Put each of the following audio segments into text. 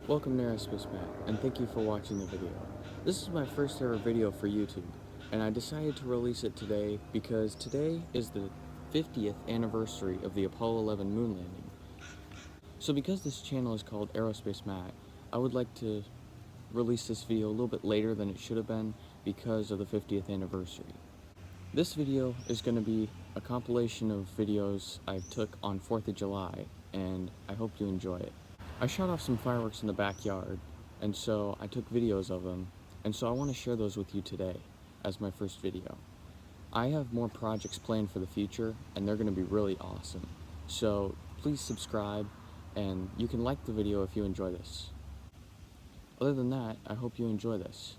Welcome to Aerospace Matt, and thank you for watching the video. This is my first ever video for YouTube, and I decided to release it today because today is the 50th anniversary of the Apollo 11 moon landing. So because this channel is called Aerospace Matt, I would like to release this video a little bit later than it should have been because of the 50th anniversary. This video is going to be a compilation of videos I took on 4th of July, and I hope you enjoy it. I shot off some fireworks in the backyard, and so I took videos of them, and so I want to share those with you today as my first video. I have more projects planned for the future, and they're going to be really awesome. So please subscribe, and you can like the video if you enjoy this. Other than that, I hope you enjoy this.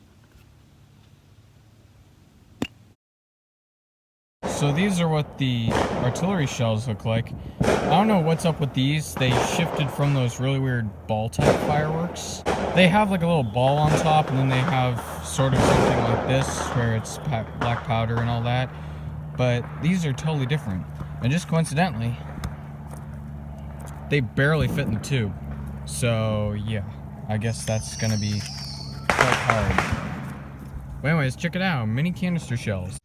So these are what the artillery shells look like. I don't know what's up with these. They shifted from those really weird ball type fireworks. They have like a little ball on top, and then they have sort of something like this where it's black powder and all that. But these are totally different. And just coincidentally, they barely fit in the tube. So yeah, I guess that's gonna be quite hard. But anyways, check it out, mini canister shells.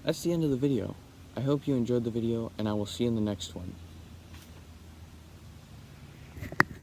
That's the end of the video. I hope you enjoyed the video, and I will see you in the next one.